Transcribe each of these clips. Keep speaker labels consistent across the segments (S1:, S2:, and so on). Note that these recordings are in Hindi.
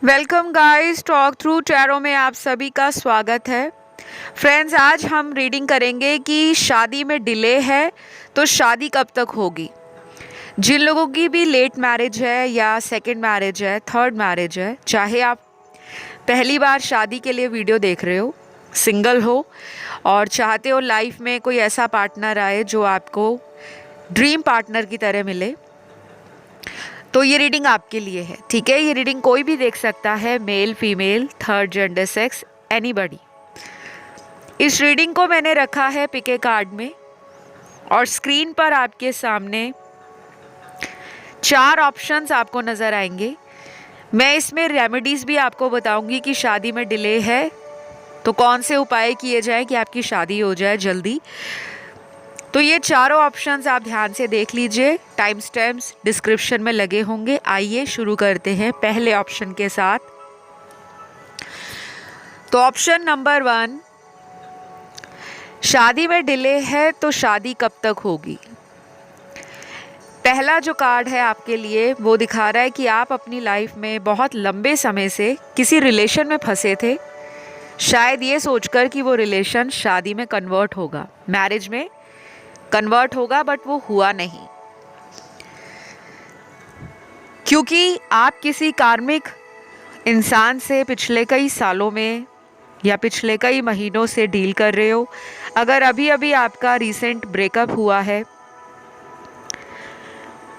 S1: Welcome guys, talk through tarot में आप सभी का स्वागत है। फ्रेंड्स, आज हम रीडिंग करेंगे कि शादी में डिले है तो शादी कब तक होगी। जिन लोगों की भी लेट मैरिज है या सेकंड मैरिज है, थर्ड मैरिज है, चाहे आप पहली बार शादी के लिए वीडियो देख रहे हो, सिंगल हो और चाहते हो लाइफ में कोई ऐसा पार्टनर आए जो आपको ड्रीम पार्टनर की तरह मिले, तो ये रीडिंग आपके लिए है। ठीक है, ये रीडिंग कोई भी देख सकता है, male, female, third gender, sex, anybody. इस रीडिंग को मैंने रखा है पिके कार्ड में और स्क्रीन पर आपके सामने 4 ऑप्शंस आपको नज़र आएंगे। मैं इसमें रेमेडीज़ भी आपको बताऊंगी कि शादी में डिले है तो कौन से उपाय किए जाए कि आपकी शादी हो जाए जल्दी। तो ये चारों ऑप्शंस आप ध्यान से देख लीजिए, टाइम स्टैम्प्स डिस्क्रिप्शन में लगे होंगे। आइए शुरू करते हैं पहले ऑप्शन के साथ। तो ऑप्शन नंबर 1, शादी में डिले है तो शादी कब तक होगी। पहला जो कार्ड है आपके लिए वो दिखा रहा है कि आप अपनी लाइफ में बहुत लंबे समय से किसी रिलेशन में फंसे थे, शायद ये सोचकर कि वो रिलेशन शादी में कन्वर्ट होगा, मैरिज में कन्वर्ट होगा, बट वो हुआ नहीं क्योंकि आप किसी कार्मिक इंसान से पिछले कई सालों में या पिछले कई महीनों से डील कर रहे हो। अगर अभी अभी आपका रिसेंट ब्रेकअप हुआ है,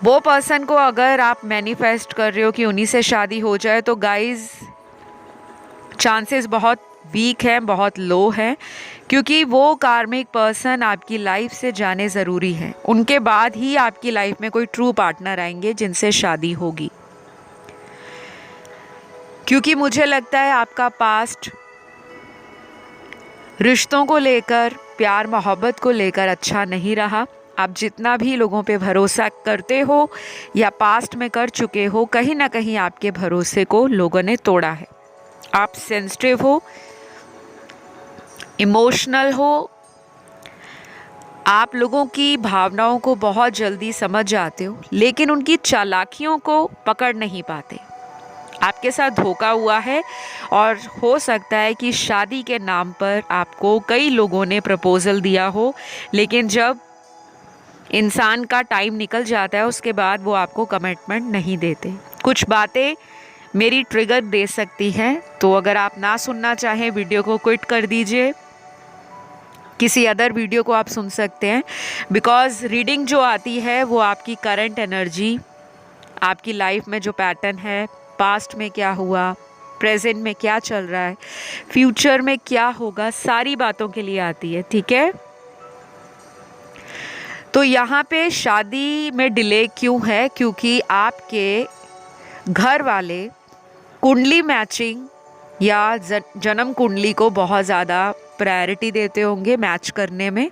S1: वो पर्सन को अगर आप मैनिफेस्ट कर रहे हो कि उन्हीं से शादी हो जाए, तो गाइस चांसेस बहुत वीक हैं, बहुत लो हैं, क्योंकि वो कार्मिक पर्सन आपकी लाइफ से जाने ज़रूरी है। उनके बाद ही आपकी लाइफ में कोई ट्रू पार्टनर आएंगे जिनसे शादी होगी। क्योंकि मुझे लगता है आपका पास्ट रिश्तों को लेकर, प्यार मोहब्बत को लेकर अच्छा नहीं रहा। आप जितना भी लोगों पे भरोसा करते हो या पास्ट में कर चुके हो, कहीं ना कहीं आपके भरोसे को लोगों ने तोड़ा है। आप सेंसिटिव हो, इमोशनल हो, आप लोगों की भावनाओं को बहुत जल्दी समझ जाते हो, लेकिन उनकी चालाकियों को पकड़ नहीं पाते। आपके साथ धोखा हुआ है और हो सकता है कि शादी के नाम पर आपको कई लोगों ने प्रपोजल दिया हो, लेकिन जब इंसान का टाइम निकल जाता है उसके बाद वो आपको कमिटमेंट नहीं देते। कुछ बातें मेरी ट्रिगर दे सकती हैं, तो अगर आप ना सुनना चाहें वीडियो को क्विट कर दीजिए, किसी अदर वीडियो को आप सुन सकते हैं। बिकॉज़ रीडिंग जो आती है वो आपकी करंट एनर्जी, आपकी लाइफ में जो पैटर्न है, पास्ट में क्या हुआ, प्रेजेंट में क्या चल रहा है, फ्यूचर में क्या होगा, सारी बातों के लिए आती है। ठीक है, तो यहाँ पे शादी में डिले क्यों है? क्योंकि आपके घर वाले कुंडली मैचिंग या जन्म कुंडली को बहुत ज़्यादा प्रायोरिटी देते होंगे मैच करने में,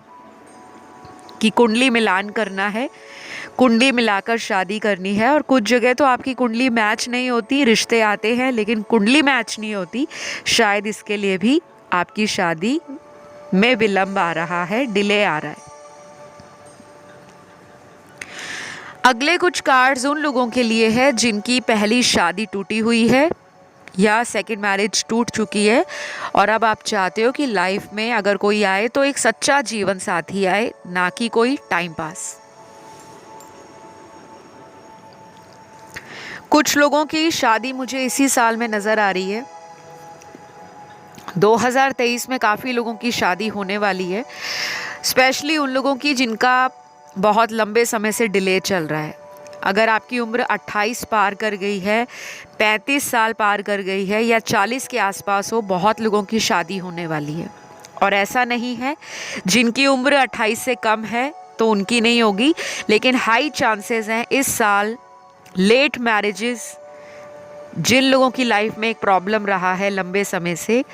S1: कि कुंडली मिलान करना है, कुंडली मिलाकर शादी करनी है। और कुछ जगह तो आपकी कुंडली मैच नहीं होती, रिश्ते आते हैं लेकिन कुंडली मैच नहीं होती। शायद इसके लिए भी आपकी शादी में विलंब आ रहा है, डिले आ रहा है। अगले कुछ कार्ड्स उन लोगों के लिए है जिनकी पहली शादी टूटी हुई है या सेकंड मैरिज टूट चुकी है और अब आप चाहते हो कि लाइफ में अगर कोई आए तो एक सच्चा जीवन साथी आए, ना कि कोई टाइम पास। कुछ लोगों की शादी मुझे इसी साल में नज़र आ रही है। 2023 में काफ़ी लोगों की शादी होने वाली है, स्पेशली उन लोगों की जिनका बहुत लंबे समय से डिले चल रहा है। अगर आपकी उम्र 28 पार कर गई है, 35 साल पार कर गई है या 40 के आसपास हो, बहुत लोगों की शादी होने वाली है। और ऐसा नहीं है जिनकी उम्र 28 से कम है तो उनकी नहीं होगी, लेकिन हाई चांसेस हैं इस साल लेट मैरिजेस, जिन लोगों की लाइफ में एक प्रॉब्लम रहा है लंबे समय से,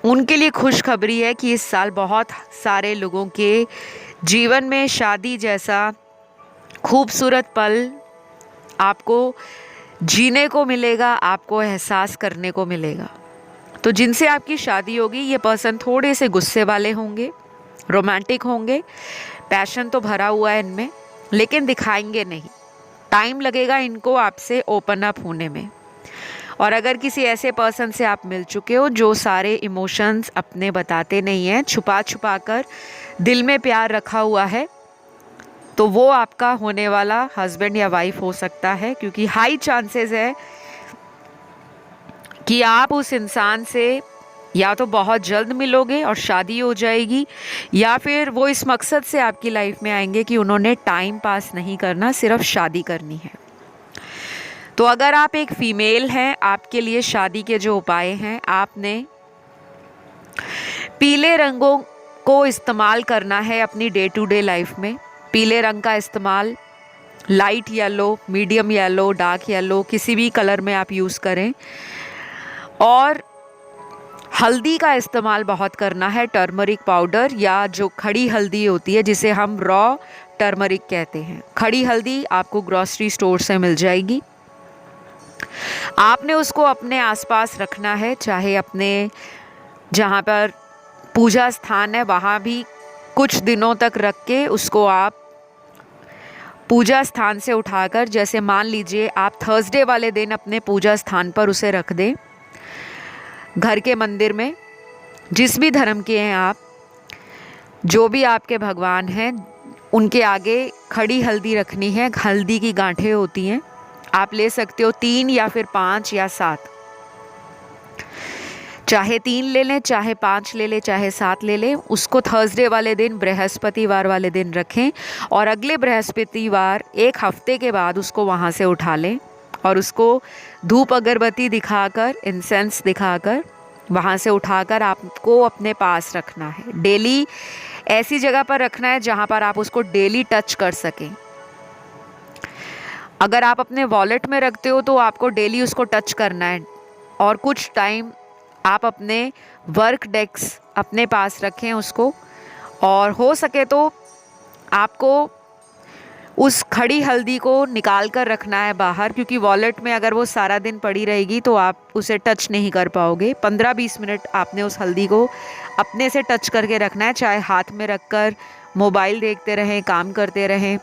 S1: उनके लिए खुशखबरी है कि इस साल बहुत सारे लोगों के जीवन में शादी जैसा खूबसूरत पल आपको जीने को मिलेगा, आपको एहसास करने को मिलेगा। तो जिनसे आपकी शादी होगी, ये पर्सन थोड़े से गुस्से वाले होंगे, रोमांटिक होंगे, पैशन तो भरा हुआ है इनमें, लेकिन दिखाएंगे नहीं। टाइम लगेगा इनको आपसे ओपन अप होने में। और अगर किसी ऐसे पर्सन से आप मिल चुके हो जो सारे इमोशंस अपने बताते नहीं हैं, छुपा छुपा कर दिल में प्यार रखा हुआ है, तो वो आपका होने वाला हस्बैंड या वाइफ हो सकता है, क्योंकि हाई चांसेस है कि आप उस इंसान से या तो बहुत जल्द मिलोगे और शादी हो जाएगी, या फिर वो इस मकसद से आपकी लाइफ में आएंगे कि उन्होंने टाइम पास नहीं करना, सिर्फ शादी करनी है। तो अगर आप एक फीमेल हैं, आपके लिए शादी के जो उपाय हैं, आपने पीले रंगों को इस्तेमाल करना है अपनी डे टू डे लाइफ में। पीले रंग का इस्तेमाल light yellow, medium yellow, dark yellow, किसी भी कलर में आप यूज़ करें। और हल्दी का इस्तेमाल बहुत करना है, टर्मरिक पाउडर या जो खड़ी हल्दी होती है जिसे हम रॉ टर्मरिक कहते हैं। खड़ी हल्दी आपको ग्रॉसरी स्टोर से मिल जाएगी। आपने उसको अपने आसपास रखना है, चाहे अपने जहाँ पर पूजा स्थान है वहाँ भी कुछ दिनों तक रख के उसको आप पूजा स्थान से उठाकर, जैसे मान लीजिए आप थर्सडे वाले दिन अपने पूजा स्थान पर उसे रख दें, घर के मंदिर में, जिस भी धर्म के हैं आप, जो भी आपके भगवान हैं, उनके आगे खड़ी हल्दी रखनी है। हल्दी की गांठें होती हैं, आप ले सकते हो 3 या फिर 5 या 7, चाहे 3 ले लें, चाहे 5 ले लें, चाहे 7 ले लें। उसको थर्सडे वाले दिन, बृहस्पतिवार वाले दिन रखें और अगले बृहस्पतिवार 1 हफ्ते के बाद उसको वहाँ से उठा लें और उसको धूप अगरबत्ती दिखाकर, इंसेंस दिखाकर वहाँ से उठाकर आपको अपने पास रखना है। डेली ऐसी जगह पर रखना है जहाँ पर आप उसको डेली टच कर सकें। अगर आप अपने वॉलेट में रखते हो तो आपको डेली उसको टच करना है। और कुछ टाइम आप अपने वर्क डेस्क अपने पास रखें उसको, और हो सके तो आपको उस खड़ी हल्दी को निकाल कर रखना है बाहर, क्योंकि वॉलेट में अगर वो सारा दिन पड़ी रहेगी तो आप उसे टच नहीं कर पाओगे। 15-20 मिनट आपने उस हल्दी को अपने से टच करके रखना है, चाहे हाथ में रखकर मोबाइल देखते रहें, काम करते रहें,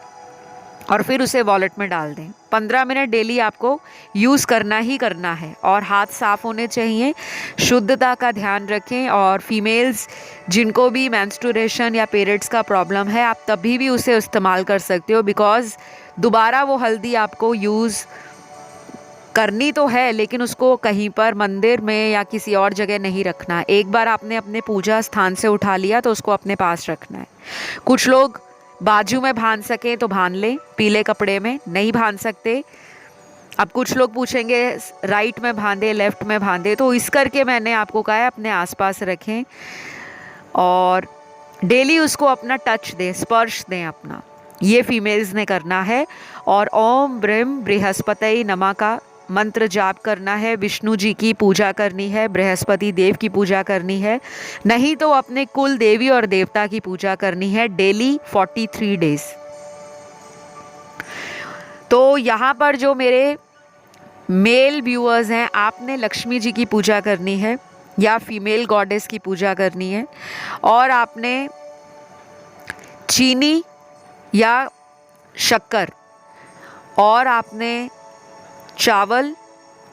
S1: और फिर उसे वॉलेट में डाल दें। 15 मिनट डेली आपको यूज़ करना ही करना है। और हाथ साफ़ होने चाहिए, शुद्धता का ध्यान रखें। और फीमेल्स जिनको भी मेंस्ट्रुएशन या पीरियड्स का प्रॉब्लम है, आप तभी भी उसे इस्तेमाल कर सकते हो, बिकॉज़ दोबारा वो हल्दी आपको यूज़ करनी तो है, लेकिन उसको कहीं पर मंदिर में या किसी और जगह नहीं रखना। एक बार आपने अपने पूजा स्थान से उठा लिया तो उसको अपने पास रखना है। कुछ लोग बाजू में बांध सकें तो बांध लें, पीले कपड़े में नहीं बांध सकते। अब कुछ लोग पूछेंगे राइट में बांधे, लेफ़्ट में बांधे, तो इस करके मैंने आपको कहा है अपने आसपास रखें और डेली उसको अपना टच दें, स्पर्श दें अपना। ये फीमेल्स ने करना है। और ओम ब्रह्म बृहस्पति नमः का मंत्र जाप करना है, विष्णु जी की पूजा करनी है, बृहस्पति देव की पूजा करनी है, नहीं तो अपने कुल देवी और देवता की पूजा करनी है डेली 43 डेज। तो यहाँ पर जो मेरे मेल व्यूअर्स हैं, आपने लक्ष्मी जी की पूजा करनी है या फीमेल गॉडेस की पूजा करनी है, और आपने चीनी या शक्कर और आपने चावल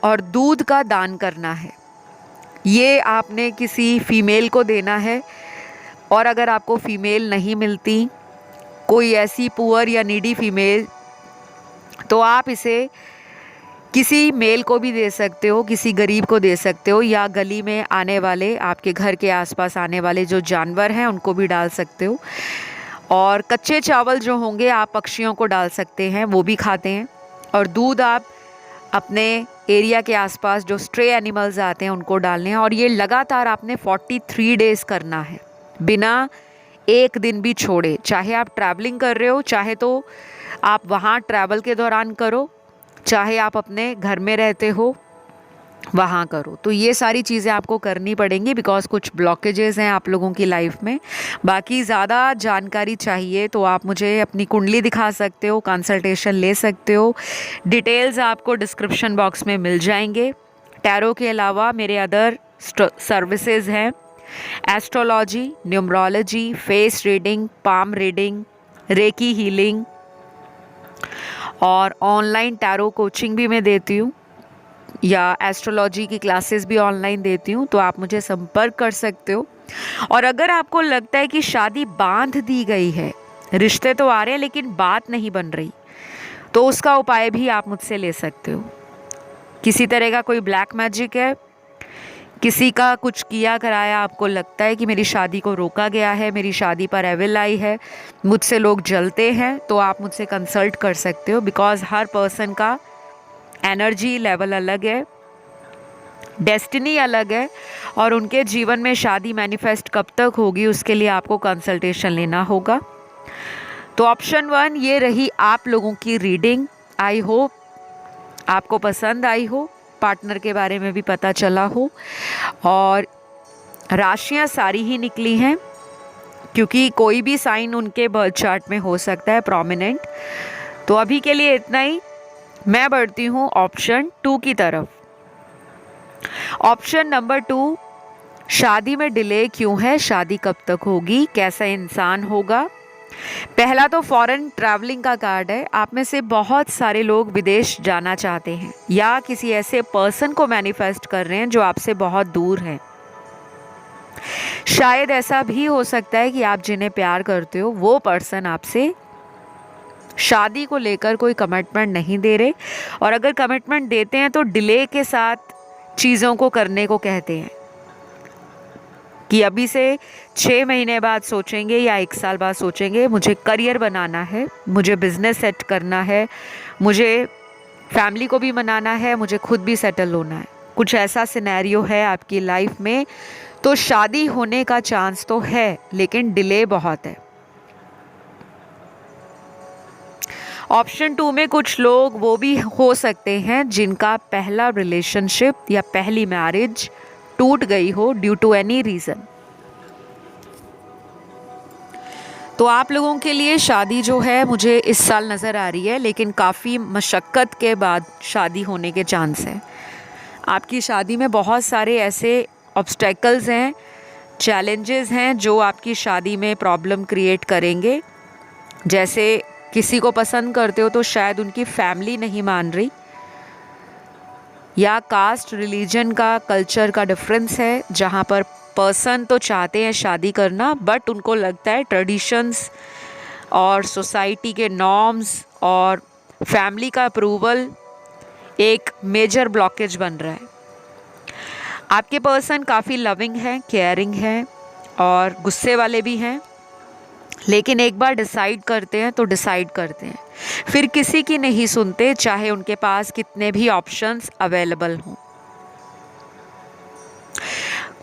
S1: और दूध का दान करना है। ये आपने किसी फीमेल को देना है। और अगर आपको फीमेल नहीं मिलती, कोई ऐसी पुअर या नीडी फीमेल, तो आप इसे किसी मेल को भी दे सकते हो, किसी गरीब को दे सकते हो, या गली में आने वाले, आपके घर के आसपास आने वाले जो जानवर हैं उनको भी डाल सकते हो। और कच्चे चावल जो होंगे आप पक्षियों को डाल सकते हैं, वो भी खाते हैं। और दूध आप अपने एरिया के आसपास जो स्ट्रे एनिमल्स आते हैं उनको डालने हैं। और ये लगातार आपने 43 डेज़ करना है, बिना एक दिन भी छोड़े। चाहे आप ट्रैवलिंग कर रहे हो, चाहे तो आप वहाँ ट्रैवल के दौरान करो, चाहे आप अपने घर में रहते हो वहाँ करो। तो ये सारी चीज़ें आपको करनी पड़ेंगी, बिकॉज कुछ ब्लॉकेजेस हैं आप लोगों की लाइफ में। बाकी ज़्यादा जानकारी चाहिए तो आप मुझे अपनी कुंडली दिखा सकते हो, कंसल्टेशन ले सकते हो। डिटेल्स आपको डिस्क्रिप्शन बॉक्स में मिल जाएंगे। टैरो के अलावा मेरे अदर सर्विसेज हैं, astrology, numerology, face reading, palm reading, recce healing, और ऑनलाइन टैरो कोचिंग भी मैं देती हूँ। या एस्ट्रोलॉजी की क्लासेस भी ऑनलाइन देती हूँ, तो आप मुझे संपर्क कर सकते हो। और अगर आपको लगता है कि शादी बांध दी गई है, रिश्ते तो आ रहे हैं लेकिन बात नहीं बन रही, तो उसका उपाय भी आप मुझसे ले सकते हो। किसी तरह का कोई ब्लैक मैजिक है, किसी का कुछ किया कराया, आपको लगता है कि मेरी शादी को रोका गया है, मेरी शादी पर एविल आई है, मुझसे लोग जलते हैं, तो आप मुझसे कंसल्ट कर सकते हो। बिकॉज हर पर्सन का एनर्जी लेवल अलग है, डेस्टिनी अलग है, और उनके जीवन में शादी मैनिफेस्ट कब तक होगी उसके लिए आपको कंसल्टेशन लेना होगा। तो ऑप्शन 1 ये रही आप लोगों की रीडिंग। आई होप आपको पसंद आई हो, पार्टनर के बारे में भी पता चला हो, और राशियां सारी ही निकली हैं, क्योंकि कोई भी साइन उनके बर्थ चार्ट में हो सकता है प्रोमिनेंट। तो अभी के लिए इतना ही। मैं बढ़ती हूँ ऑप्शन 2 की तरफ। ऑप्शन नंबर 2, शादी में डिले क्यों है, शादी कब तक होगी, कैसा इंसान होगा। पहला तो फॉरेन ट्रैवलिंग का कार्ड है। आप में से बहुत सारे लोग विदेश जाना चाहते हैं या किसी ऐसे पर्सन को मैनिफेस्ट कर रहे हैं जो आपसे बहुत दूर है। शायद ऐसा भी हो सकता है कि आप जिन्हें प्यार करते हो वो पर्सन आपसे शादी को लेकर कोई कमिटमेंट नहीं दे रहे, और अगर कमिटमेंट देते हैं तो डिले के साथ चीज़ों को करने को कहते हैं कि अभी से 6 महीने बाद सोचेंगे या 1 साल बाद सोचेंगे। मुझे करियर बनाना है, मुझे बिजनेस सेट करना है, मुझे फैमिली को भी मनाना है, मुझे खुद भी सेटल होना है। कुछ ऐसा सिनेरियो है आपकी लाइफ में, तो शादी होने का चांस तो है लेकिन डिले बहुत है। ऑप्शन 2 में कुछ लोग वो भी हो सकते हैं जिनका पहला रिलेशनशिप या पहली मैरिज टूट गई हो ड्यू टू एनी रीज़न। तो आप लोगों के लिए शादी जो है मुझे इस साल नज़र आ रही है, लेकिन काफ़ी मशक्क़त के बाद शादी होने के चांस हैं। आपकी शादी में बहुत सारे ऐसे ऑब्स्टेकल्स हैं, चैलेंजेस हैं जो आपकी शादी में प्रॉब्लम क्रिएट करेंगे। जैसे किसी को पसंद करते हो तो शायद उनकी फैमिली नहीं मान रही, या कास्ट रिलीजन का कल्चर का डिफरेंस है, जहाँ पर पर्सन तो चाहते हैं शादी करना बट उनको लगता है ट्रेडिशंस और सोसाइटी के नॉर्म्स और फैमिली का अप्रूवल एक मेजर ब्लॉकेज बन रहा है। आपके पर्सन काफ़ी लविंग हैं, केयरिंग हैं और गुस्से वाले भी हैं, लेकिन एक बार डिसाइड करते हैं तो डिसाइड करते हैं, फिर किसी की नहीं सुनते, चाहे उनके पास कितने भी ऑप्शंस अवेलेबल हों।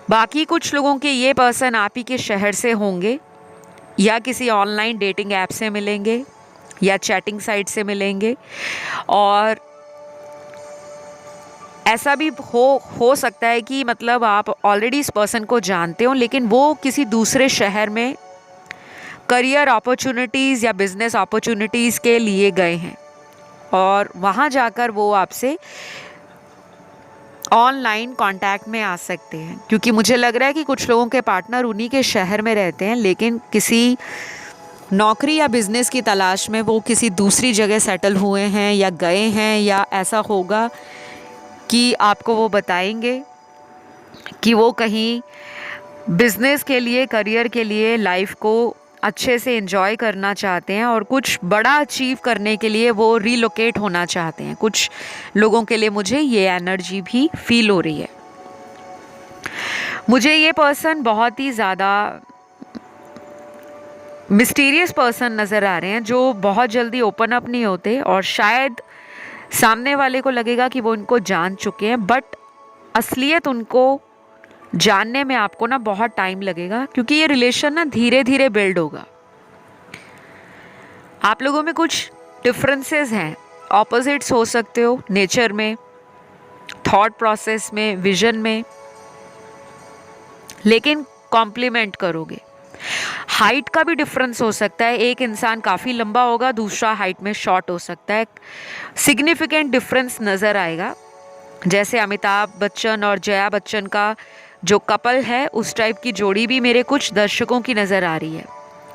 S1: बाकी कुछ लोगों के ये पर्सन आप ही के शहर से होंगे, या किसी ऑनलाइन डेटिंग ऐप से मिलेंगे या चैटिंग साइट से मिलेंगे, और ऐसा भी हो सकता है कि मतलब आप ऑलरेडी इस पर्सन को जानते हो लेकिन वो किसी दूसरे शहर में करियर अपॉर्चुनिटीज़ या बिजनेस अपॉर्चुनिटीज़ के लिए गए हैं, और वहाँ जाकर वो आपसे ऑनलाइन कांटेक्ट में आ सकते हैं। क्योंकि मुझे लग रहा है कि कुछ लोगों के पार्टनर उन्हीं के शहर में रहते हैं, लेकिन किसी नौकरी या बिजनेस की तलाश में वो किसी दूसरी जगह सेटल हुए हैं या गए हैं, या ऐसा होगा कि आपको वो बताएंगे कि वो कहीं बिजनेस के लिए, करियर के लिए लाइफ को अच्छे से एंजॉय करना चाहते हैं और कुछ बड़ा अचीव करने के लिए वो रीलोकेट होना चाहते हैं। कुछ लोगों के लिए मुझे ये एनर्जी भी फील हो रही है। मुझे ये पर्सन बहुत ही ज़्यादा मिस्टीरियस पर्सन नज़र आ रहे हैं, जो बहुत जल्दी ओपन अप नहीं होते, और शायद सामने वाले को लगेगा कि वो इनको जान चुके हैं, बट असलियत उनको जानने में आपको ना बहुत टाइम लगेगा, क्योंकि ये रिलेशन ना धीरे धीरे बिल्ड होगा। आप लोगों में कुछ डिफरेंसेस हैं, ऑपोजिट्स हो सकते हो नेचर में, थॉट प्रोसेस में, विजन में, लेकिन कॉम्प्लीमेंट करोगे। हाइट का भी डिफरेंस हो सकता है, एक इंसान काफ़ी लंबा होगा, दूसरा हाइट में शॉर्ट हो सकता है। सिग्निफिकेंट डिफरेंस नज़र आएगा। जैसे अमिताभ बच्चन और जया बच्चन का जो कपल है, उस टाइप की जोड़ी भी मेरे कुछ दर्शकों की नज़र आ रही है।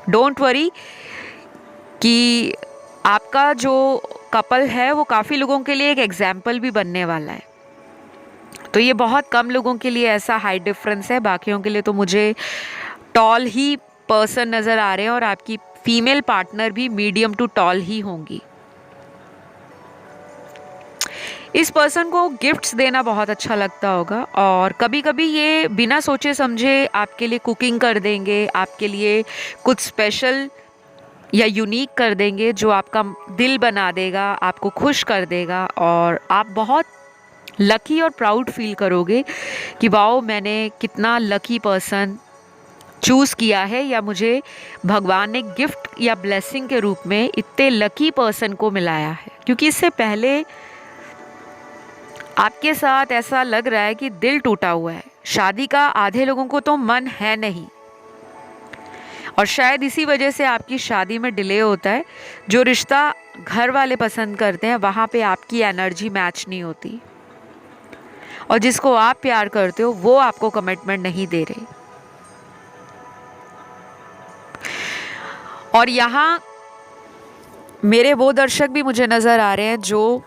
S1: डोंट वरी कि आपका जो कपल है वो काफ़ी लोगों के लिए एक एग्जाम्पल भी बनने वाला है। तो ये बहुत कम लोगों के लिए ऐसा हाइट डिफरेंस है, बाकियों के लिए तो मुझे टॉल ही पर्सन नज़र आ रहे हैं और आपकी फीमेल पार्टनर भी मीडियम टू टॉल ही होंगी। इस पर्सन को गिफ्ट्स देना बहुत अच्छा लगता होगा और कभी कभी ये बिना सोचे समझे आपके लिए कुकिंग कर देंगे, आपके लिए कुछ स्पेशल या यूनिक कर देंगे जो आपका दिल बना देगा, आपको खुश कर देगा और आप बहुत लकी और प्राउड फील करोगे कि वाओ, मैंने कितना लकी पर्सन चूज़ किया है या मुझे भगवान ने गिफ्ट या ब्लेसिंग के रूप में इतने लकी पर्सन को मिलाया है। क्योंकि इससे पहले आपके साथ ऐसा लग रहा है कि दिल टूटा हुआ है। शादी का आधे लोगों को तो मन है नहीं और शायद इसी वजह से आपकी शादी में डिले होता है। जो रिश्ता घर वाले पसंद करते हैं वहाँ पे आपकी एनर्जी मैच नहीं होती और जिसको आप प्यार करते हो वो आपको कमिटमेंट नहीं दे रहे। और यहाँ मेरे वो दर्शक भी मुझे नज़र आ रहे हैं जो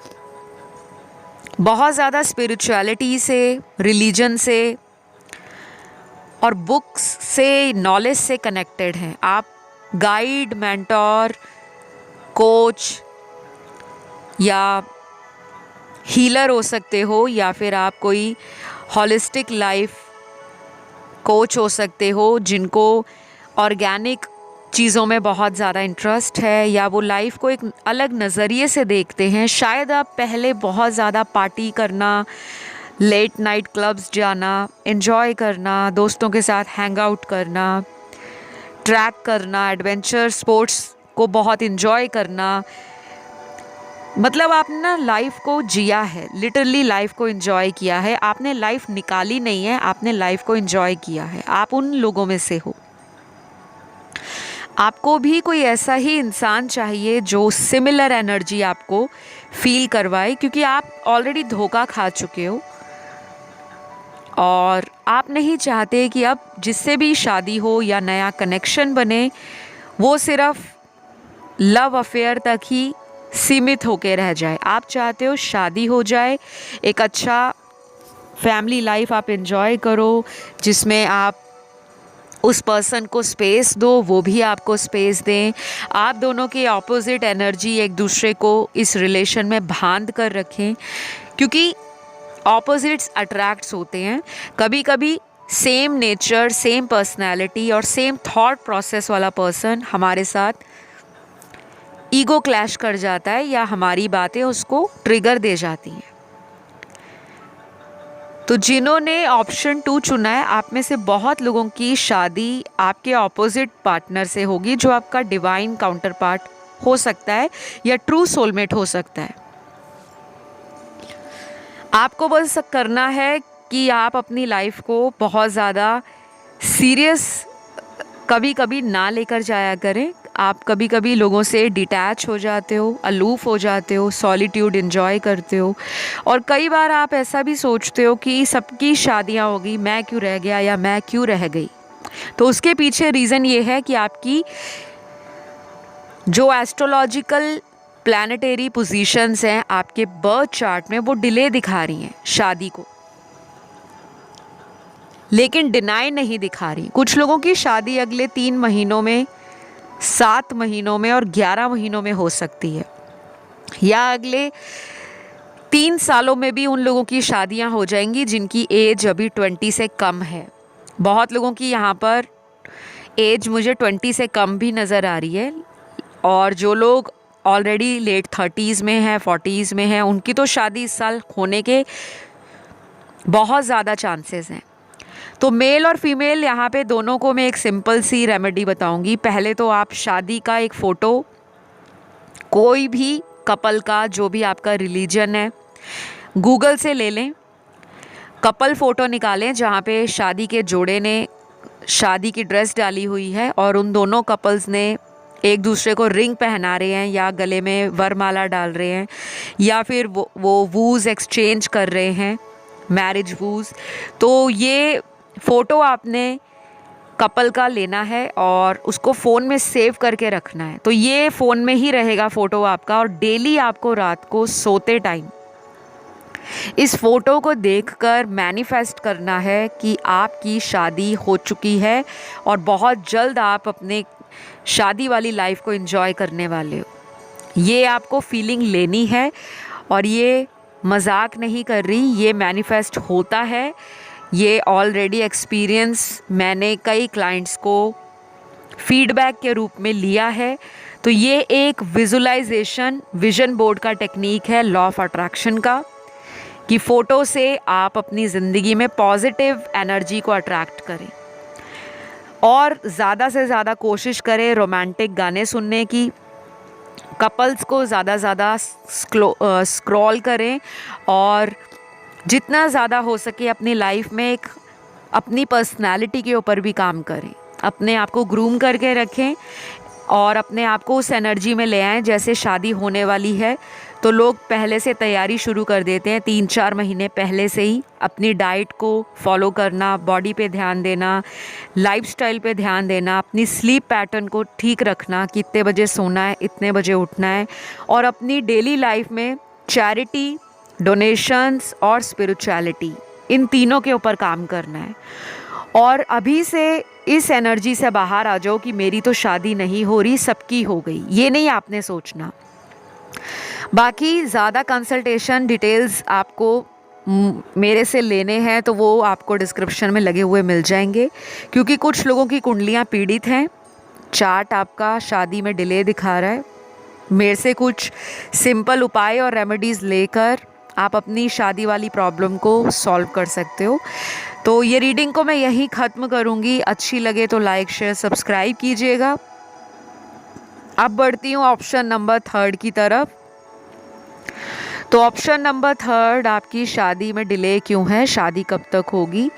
S1: बहुत ज़्यादा स्पिरिचुअलिटी से, रिलीजन से और बुक्स से, नॉलेज से कनेक्टेड हैं। आप गाइड, मेंटोर, कोच या हीलर हो सकते हो या फिर आप कोई हॉलिस्टिक लाइफ कोच हो सकते हो जिनको ऑर्गेनिक चीज़ों में बहुत ज़्यादा इंटरेस्ट है या वो लाइफ को एक अलग नज़रिए से देखते हैं। शायद आप पहले बहुत ज़्यादा पार्टी करना, लेट नाइट क्लब्स जाना, एंजॉय करना, दोस्तों के साथ हैंग आउट करना, ट्रैक करना, एडवेंचर स्पोर्ट्स को बहुत एंजॉय करना, मतलब आपने ना लाइफ को जिया है, लिटरली लाइफ को एंजॉय किया है। आपने लाइफ निकाली नहीं है, आपने लाइफ को एंजॉय किया है। आप उन लोगों में से हो। आपको भी कोई ऐसा ही इंसान चाहिए जो सिमिलर एनर्जी आपको फील करवाए, क्योंकि आप ऑलरेडी धोखा खा चुके हो और आप नहीं चाहते कि अब जिससे भी शादी हो या नया कनेक्शन बने वो सिर्फ लव अफेयर तक ही सीमित होके रह जाए। आप चाहते हो शादी हो जाए, एक अच्छा फैमिली लाइफ आप एंजॉय करो जिसमें आप उस पर्सन को स्पेस दो, वो भी आपको स्पेस दें। आप दोनों की ऑपोजिट एनर्जी एक दूसरे को इस रिलेशन में बांध कर रखें, क्योंकि ऑपोजिट्स अट्रैक्ट्स होते हैं। कभी कभी सेम नेचर, सेम पर्सनैलिटी और सेम थॉट प्रोसेस वाला पर्सन हमारे साथ ईगो क्लैश कर जाता है या हमारी बातें उसको ट्रिगर दे जाती हैं। तो जिन्होंने ऑप्शन 2 चुना है, आप में से बहुत लोगों की शादी आपके ऑपोजिट पार्टनर से होगी जो आपका डिवाइन काउंटर पार्ट हो सकता है या ट्रू सोलमेट हो सकता है। आपको बस करना है कि आप अपनी लाइफ को बहुत ज़्यादा सीरियस कभी कभी ना लेकर जाया करें। आप कभी कभी लोगों से डिटैच हो जाते हो, अलूफ हो जाते हो, सॉलिट्यूड एंजॉय करते हो और कई बार आप ऐसा भी सोचते हो कि सबकी शादियां होगी, मैं क्यों रह गया या मैं क्यों रह गई। तो उसके पीछे रीज़न ये है कि आपकी जो एस्ट्रोलॉजिकल प्लैनेटरी पोजीशंस हैं आपके बर्थ चार्ट में, वो डिले दिखा रही हैं शादी को, लेकिन डिनाई नहीं दिखा रही। कुछ लोगों की शादी अगले 3 महीनों में, 7 महीनों में और 11 महीनों में हो सकती है, या अगले 3 सालों में भी उन लोगों की शादियां हो जाएंगी जिनकी एज अभी 20 से कम है। बहुत लोगों की यहाँ पर एज मुझे 20 से कम भी नज़र आ रही है और जो लोग ऑलरेडी लेट 30s में हैं, 40s में हैं, उनकी तो शादी इस साल होने के बहुत ज़्यादा चांसेस हैं। तो मेल और फीमेल यहाँ पे दोनों को मैं एक सिंपल सी रेमेडी बताऊंगी। पहले तो आप शादी का एक फ़ोटो, कोई भी कपल का, जो भी आपका रिलीजन है, गूगल से ले लें, कपल फ़ोटो निकालें जहाँ पे शादी के जोड़े ने शादी की ड्रेस डाली हुई है और उन दोनों कपल्स ने एक दूसरे को रिंग पहना रहे हैं या गले में वरमाला डाल रहे हैं या फिर वो वूज़ एक्सचेंज कर रहे हैं, मैरिज वूज़। तो ये फ़ोटो आपने कपल का लेना है और उसको फ़ोन में सेव करके रखना है। तो ये फ़ोन में ही रहेगा फ़ोटो आपका और डेली आपको रात को सोते टाइम इस फ़ोटो को देखकर मैनिफेस्ट करना है कि आपकी शादी हो चुकी है और बहुत जल्द आप अपने शादी वाली लाइफ को एंजॉय करने वाले हो। ये आपको फीलिंग लेनी है और ये मजाक नहीं कर रही, ये मैनिफेस्ट होता है। ये ऑलरेडी एक्सपीरियंस मैंने कई क्लाइंट्स को फीडबैक के रूप में लिया है। तो ये एक विजुअलाइजेशन विजन बोर्ड का टेक्निक है लॉ ऑफ अट्रैक्शन का, कि फ़ोटो से आप अपनी ज़िंदगी में पॉजिटिव एनर्जी को अट्रैक्ट करें और ज़्यादा से ज़्यादा कोशिश करें रोमांटिक गाने सुनने की। कपल्स को ज़्यादा स्क्रॉल करें और जितना ज़्यादा हो सके अपनी लाइफ में एक अपनी पर्सनालिटी के ऊपर भी काम करें। अपने आप को ग्रूम करके रखें और अपने आप को उस एनर्जी में ले आएँ। जैसे शादी होने वाली है तो लोग पहले से तैयारी शुरू कर देते हैं, 3-4 महीने पहले से ही अपनी डाइट को फॉलो करना, बॉडी पे ध्यान देना, लाइफस्टाइल पे ध्यान देना, अपनी स्लीप पैटर्न को ठीक रखना, कितने बजे सोना है, इतने बजे उठना है, और अपनी डेली लाइफ में चैरिटी, डोनेशंस और स्पिरिचुअलिटी, इन तीनों के ऊपर काम करना है। और अभी से इस एनर्जी से बाहर आ जाओ कि मेरी तो शादी नहीं हो रही, सबकी हो गई, ये नहीं आपने सोचना। बाकी ज़्यादा कंसल्टेशन डिटेल्स आपको मेरे से लेने हैं तो वो आपको डिस्क्रिप्शन में लगे हुए मिल जाएंगे, क्योंकि कुछ लोगों की कुंडलियाँ पीड़ित हैं, चार्ट आपका शादी में डिले दिखा रहा है। मेरे से कुछ सिंपल उपाय और रेमेडीज़ लेकर आप अपनी शादी वाली प्रॉब्लम को सॉल्व कर सकते हो। तो ये रीडिंग को मैं यहीं ख़त्म करूँगी। अच्छी लगे तो लाइक शेयर सब्सक्राइब कीजिएगा। अब बढ़ती हूँ ऑप्शन नंबर 3 की तरफ। तो ऑप्शन नंबर 3, आपकी शादी में डिले क्यों है, शादी कब तक होगी।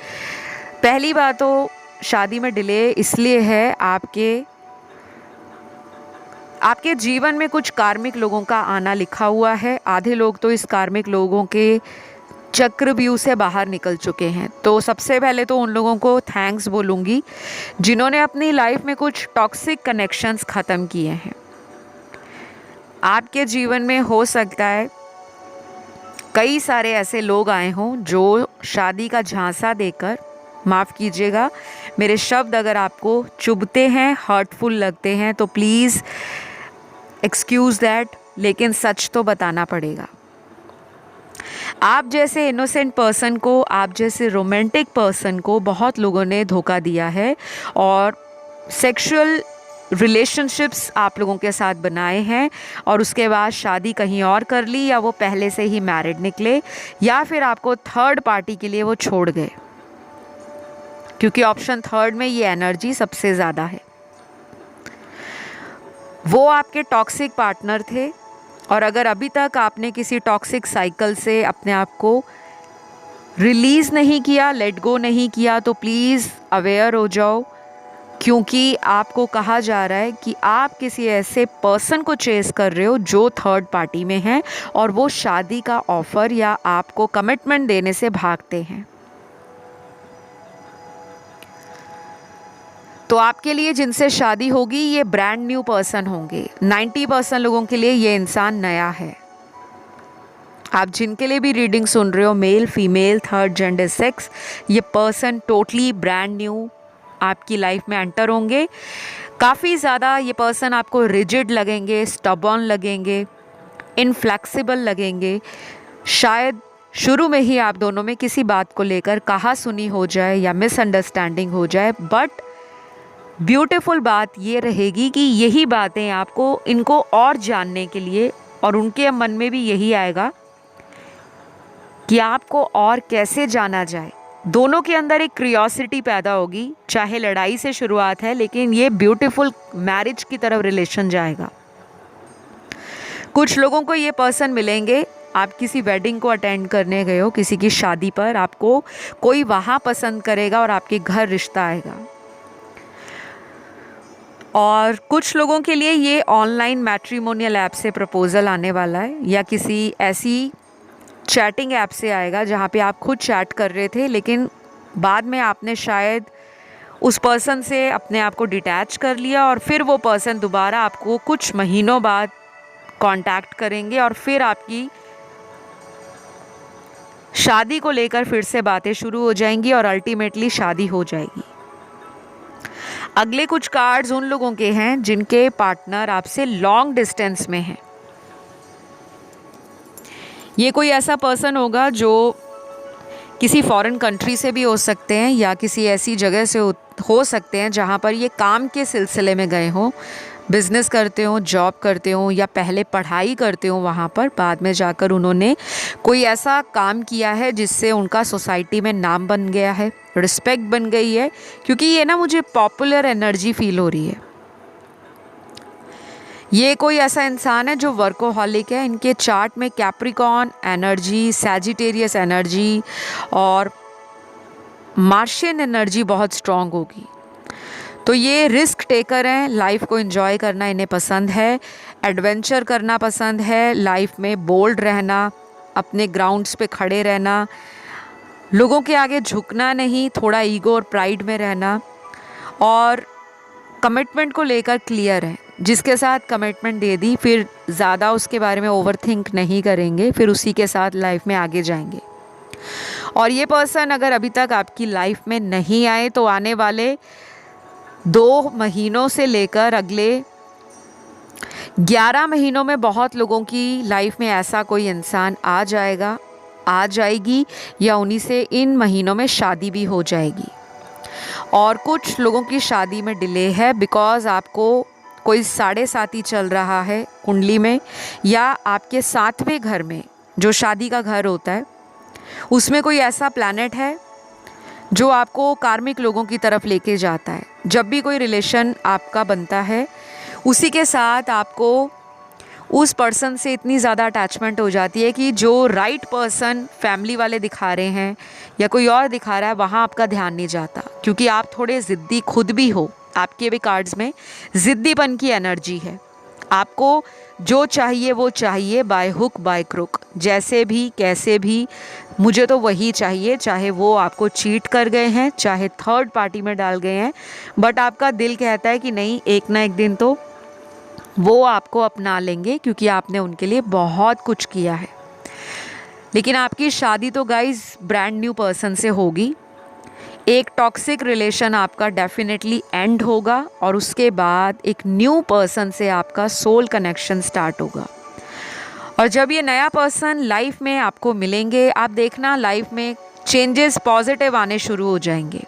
S1: पहली बात तो शादी में डिले इसलिए है, आपके जीवन में कुछ कार्मिक लोगों का आना लिखा हुआ है। आधे लोग तो इस कार्मिक लोगों के चक्रव्यूह से बाहर निकल चुके हैं। तो सबसे पहले तो उन लोगों को थैंक्स बोलूँगी जिन्होंने अपनी लाइफ में कुछ टॉक्सिक कनेक्शंस ख़त्म किए हैं। आपके जीवन में हो सकता है कई सारे ऐसे लोग आए हों जो शादी का झांसा देकर, माफ़ कीजिएगा मेरे शब्द अगर आपको चुभते हैं, हर्टफुल लगते हैं, तो प्लीज़ एक्सक्यूज़ दैट, लेकिन सच तो बताना पड़ेगा। आप जैसे इनोसेंट पर्सन को, आप जैसे रोमांटिक पर्सन को बहुत लोगों ने धोखा दिया है और सेक्सुअल रिलेशनशिप्स आप लोगों के साथ बनाए हैं और उसके बाद शादी कहीं और कर ली, या वो पहले से ही मैरिड निकले, या फिर आपको थर्ड पार्टी के लिए वो छोड़ गए, क्योंकि ऑप्शन 3 में ये एनर्जी सबसे ज़्यादा है। वो आपके टॉक्सिक पार्टनर थे और अगर अभी तक आपने किसी टॉक्सिक साइकिल से अपने आप को रिलीज़ नहीं किया, लेट गो नहीं किया, तो प्लीज़ अवेयर हो जाओ, क्योंकि आपको कहा जा रहा है कि आप किसी ऐसे पर्सन को चेस कर रहे हो जो थर्ड पार्टी में है और वो शादी का ऑफ़र या आपको कमिटमेंट देने से भागते हैं। तो आपके लिए जिनसे शादी होगी ये ब्रांड न्यू पर्सन होंगे। 90% लोगों के लिए ये इंसान नया है। आप जिनके लिए भी रीडिंग सुन रहे हो, male, female, third gender, sex, ये पर्सन टोटली ब्रांड न्यू आपकी लाइफ में एंटर होंगे। काफ़ी ज़्यादा ये पर्सन आपको रिजिड लगेंगे, स्टबॉर्न लगेंगे, इनफ्लेक्सिबल लगेंगे। शायद शुरू में ही आप दोनों में किसी बात को लेकर कहा सुनी हो जाए या मिसअंडरस्टैंडिंग हो जाए, बट ब्यूटीफुल बात ये रहेगी कि यही बातें आपको इनको और जानने के लिए, और उनके मन में भी यही आएगा कि आपको और कैसे जाना जाए। दोनों के अंदर एक क्यूरियोसिटी पैदा होगी, चाहे लड़ाई से शुरुआत है लेकिन ये ब्यूटीफुल मैरिज की तरफ रिलेशन जाएगा। कुछ लोगों को ये पर्सन मिलेंगे, आप किसी वेडिंग को अटेंड करने गए हो, किसी की शादी पर, आपको कोई वहाँ पसंद करेगा और आपके घर रिश्ता आएगा। और कुछ लोगों के लिए ये ऑनलाइन मैट्रिमोनियल ऐप से प्रपोज़ल आने वाला है, या किसी ऐसी चैटिंग ऐप से आएगा जहाँ पे आप खुद चैट कर रहे थे लेकिन बाद में आपने शायद उस पर्सन से अपने आप को डिटैच कर लिया और फिर वो पर्सन दोबारा आपको कुछ महीनों बाद कांटेक्ट करेंगे और फिर आपकी शादी को लेकर फिर से बातें शुरू हो जाएंगी और अल्टीमेटली शादी हो जाएगी। अगले कुछ कार्ड्स उन लोगों के हैं जिनके पार्टनर आपसे लॉन्ग डिस्टेंस में हैं। ये कोई ऐसा पर्सन होगा जो किसी फॉरेन कंट्री से भी हो सकते हैं या किसी ऐसी जगह से हो सकते हैं जहाँ पर ये काम के सिलसिले में गए हों, बिज़नेस करते हों, जॉब करते हों या पहले पढ़ाई करते हों वहाँ पर, बाद में जाकर उन्होंने कोई ऐसा काम किया है जिससे उनका सोसाइटी में नाम बन गया है, रिस्पेक्ट बन गई है। क्योंकि ये ना मुझे पॉपुलर एनर्जी फील हो रही है। ये कोई ऐसा इंसान है जो वर्कोहॉलिक है। इनके चार्ट में कैप्रिकॉर्न एनर्जी, सैजिटेरियस एनर्जी और मार्शियन एनर्जी बहुत स्ट्रॉन्ग होगी। तो ये रिस्क टेकर हैं, लाइफ को एंजॉय करना इन्हें पसंद है, एडवेंचर करना पसंद है, लाइफ में बोल्ड रहना, अपने ग्राउंड्स पे खड़े रहना, लोगों के आगे झुकना नहीं, थोड़ा ईगो और प्राइड में रहना, और कमिटमेंट को लेकर क्लियर है। जिसके साथ कमिटमेंट दे दी फिर ज़्यादा उसके बारे में ओवरथिंक नहीं करेंगे, फिर उसी के साथ लाइफ में आगे जाएंगे। और ये पर्सन अगर अभी तक आपकी लाइफ में नहीं आए तो आने वाले 2 महीनों से लेकर अगले 11 महीनों में बहुत लोगों की लाइफ में ऐसा कोई इंसान आ जाएगा, आ जाएगी, या उन्हीं से इन महीनों में शादी भी हो जाएगी। और कुछ लोगों की शादी में डिले है बिकॉज़ आपको कोई 7.5 चल रहा है कुंडली में, या आपके 7वें घर में जो शादी का घर होता है उसमें कोई ऐसा प्लैनेट है जो आपको कार्मिक लोगों की तरफ लेके जाता है। जब भी कोई रिलेशन आपका बनता है उसी के साथ आपको उस पर्सन से इतनी ज़्यादा अटैचमेंट हो जाती है कि जो राइट पर्सन फैमिली वाले दिखा रहे हैं या कोई और दिखा रहा है वहाँ आपका ध्यान नहीं जाता, क्योंकि आप थोड़े ज़िद्दी खुद भी हो। आपके भी कार्ड्स में ज़िद्दीपन की एनर्जी है। आपको जो चाहिए वो चाहिए, बाय हुक बाय क्रुक, जैसे भी कैसे भी मुझे तो वही चाहिए, चाहे वो आपको चीट कर गए हैं, चाहे थर्ड पार्टी में डाल गए हैं, बट आपका दिल कहता है कि नहीं, एक ना एक दिन तो वो आपको अपना लेंगे क्योंकि आपने उनके लिए बहुत कुछ किया है। लेकिन आपकी शादी तो गाइज ब्रांड न्यू पर्सन से होगी। एक टॉक्सिक रिलेशन आपका डेफिनेटली एंड होगा और उसके बाद एक न्यू पर्सन से आपका सोल कनेक्शन स्टार्ट होगा। और जब ये नया पर्सन लाइफ में आपको मिलेंगे, आप देखना लाइफ में चेंजेस पॉजिटिव आने शुरू हो जाएंगे।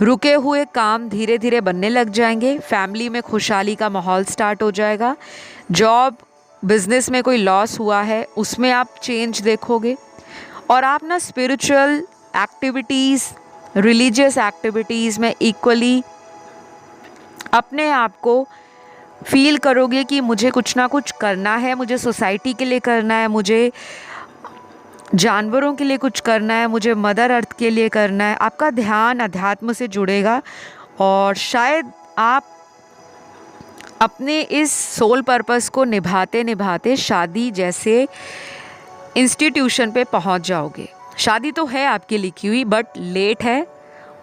S1: रुके हुए काम धीरे धीरे बनने लग जाएंगे। फैमिली में खुशहाली का माहौल स्टार्ट हो जाएगा। जॉब बिजनेस में कोई लॉस हुआ है उसमें आप चेंज देखोगे। और आप ना स्पिरिचुअल एक्टिविटीज़, रिलीजियस एक्टिविटीज़ में इक्वली अपने आप को फील करोगे कि मुझे कुछ ना कुछ करना है, मुझे सोसाइटी के लिए करना है, मुझे जानवरों के लिए कुछ करना है, मुझे मदर अर्थ के लिए करना है। आपका ध्यान अध्यात्म से जुड़ेगा और शायद आप अपने इस सोल पर्पस को निभाते निभाते शादी जैसे इंस्टीट्यूशन पे पहुंच जाओगे। शादी तो है आपकी लिखी हुई, बट लेट है।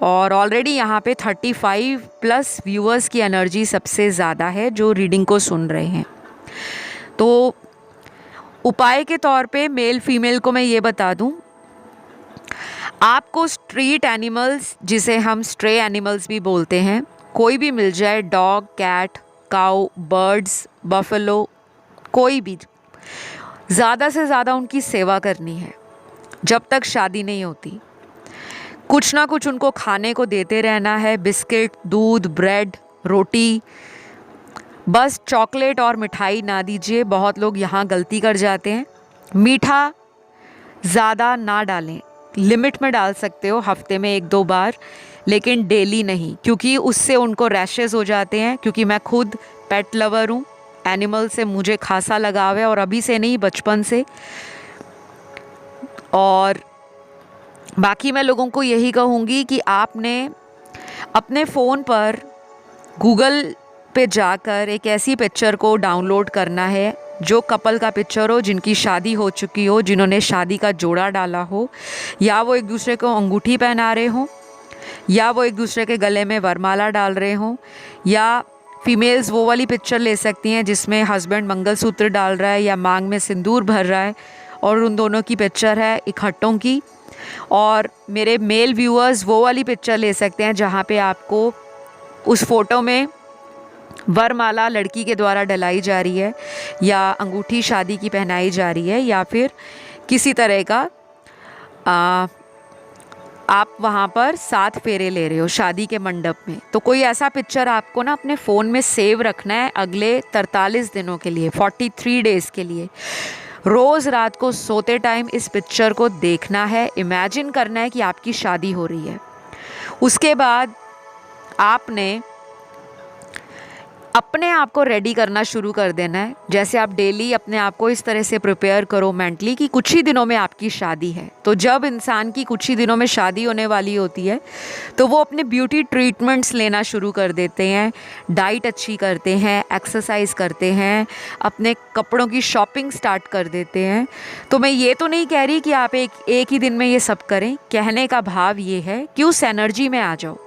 S1: और ऑलरेडी यहाँ पे 35+ व्यूअर्स की एनर्जी सबसे ज़्यादा है जो रीडिंग को सुन रहे हैं। तो उपाय के तौर पे मेल फीमेल को मैं ये बता दूं, आपको स्ट्रीट एनिमल्स, जिसे हम स्ट्रे एनिमल्स भी बोलते हैं, कोई भी मिल जाए, डॉग, कैट, काऊ, बर्ड्स, बफेलो, कोई भी, ज़्यादा से ज़्यादा उनकी सेवा करनी है जब तक शादी नहीं होती। कुछ ना कुछ उनको खाने को देते रहना है, बिस्किट, दूध, ब्रेड, रोटी। बस चॉकलेट और मिठाई ना दीजिए। बहुत लोग यहाँ गलती कर जाते हैं। मीठा ज़्यादा ना डालें, लिमिट में डाल सकते हो, हफ्ते में 1-2 बार, लेकिन डेली नहीं, क्योंकि उससे उनको रैशेस हो जाते हैं। क्योंकि मैं खुद पेट लवर हूँ, एनिमल से मुझे खासा लगाव है, और अभी से नहीं, बचपन से। और बाकी मैं लोगों को यही कहूँगी कि आपने अपने फ़ोन पर गूगल पे जाकर एक ऐसी पिक्चर को डाउनलोड करना है जो कपल का पिक्चर हो, जिनकी शादी हो चुकी हो, जिन्होंने शादी का जोड़ा डाला हो, या वो एक दूसरे को अंगूठी पहना रहे हों, या वो एक दूसरे के गले में वरमाला डाल रहे हों, या फीमेल्स वो वाली पिक्चर ले सकती हैं जिसमें हस्बैंड मंगलसूत्र डाल रहा है या मांग में सिंदूर भर रहा है और उन दोनों की पिक्चर है इकट्ठों की। और मेरे मेल व्यूअर्स वो वाली पिक्चर ले सकते हैं जहाँ पे आपको उस फ़ोटो में वरमाला लड़की के द्वारा डलाई जा रही है, या अंगूठी शादी की पहनाई जा रही है, या फिर किसी तरह का आप वहाँ पर 7 फेरे ले रहे हो शादी के मंडप में। तो कोई ऐसा पिक्चर आपको ना अपने फ़ोन में सेव रखना है अगले 43 दिनों के लिए, 43 डेज़ के लिए। रोज़ रात को सोते टाइम इस पिक्चर को देखना है, इमेजिन करना है कि आपकी शादी हो रही है। उसके बाद आपने अपने आप को रेडी करना शुरू कर देना है। जैसे आप डेली अपने आप को इस तरह से प्रिपेयर करो मेंटली कि कुछ ही दिनों में आपकी शादी है। तो जब इंसान की कुछ ही दिनों में शादी होने वाली होती है तो वो अपने ब्यूटी ट्रीटमेंट्स लेना शुरू कर देते हैं, डाइट अच्छी करते हैं, एक्सरसाइज करते हैं, अपने कपड़ों की शॉपिंग स्टार्ट कर देते हैं। तो मैं ये तो नहीं कह रही कि आप एक ही दिन में ये सब करें। कहने का भाव ये है कि उस एनर्जी में आ जाओ।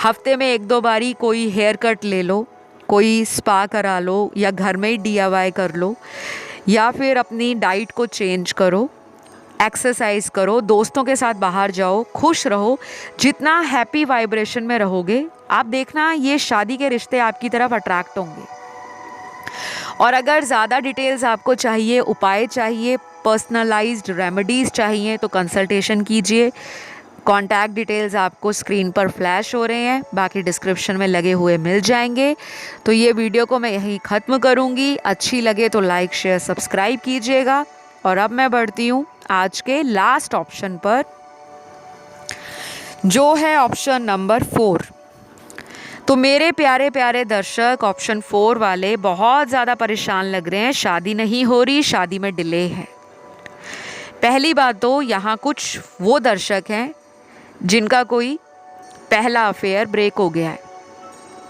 S1: हफ्ते में 1-2 बारी कोई हेयर कट ले लो, कोई स्पा करा लो, या घर में ही DIY कर लो, या फिर अपनी डाइट को चेंज करो, एक्सरसाइज करो, दोस्तों के साथ बाहर जाओ, खुश रहो। जितना हैप्पी वाइब्रेशन में रहोगे आप देखना ये शादी के रिश्ते आपकी तरफ अट्रैक्ट होंगे। और अगर ज़्यादा डिटेल्स आपको चाहिए, उपाय चाहिए, पर्सनलाइज्ड रेमेडीज़ चाहिए तो कंसल्टेशन कीजिए। कॉन्टैक्ट डिटेल्स आपको स्क्रीन पर फ्लैश हो रहे हैं, बाकी डिस्क्रिप्शन में लगे हुए मिल जाएंगे। तो ये वीडियो को मैं यहीं ख़त्म करूँगी। अच्छी लगे तो लाइक शेयर सब्सक्राइब कीजिएगा। और अब मैं बढ़ती हूँ आज के लास्ट ऑप्शन पर, जो है ऑप्शन नंबर 4। तो मेरे प्यारे प्यारे दर्शक, ऑप्शन 4 वाले बहुत ज़्यादा परेशान लग रहे हैं, शादी नहीं हो रही, शादी में डिले है। पहली बात तो यहाँ कुछ वो दर्शक हैं जिनका कोई पहला अफेयर ब्रेक हो गया है,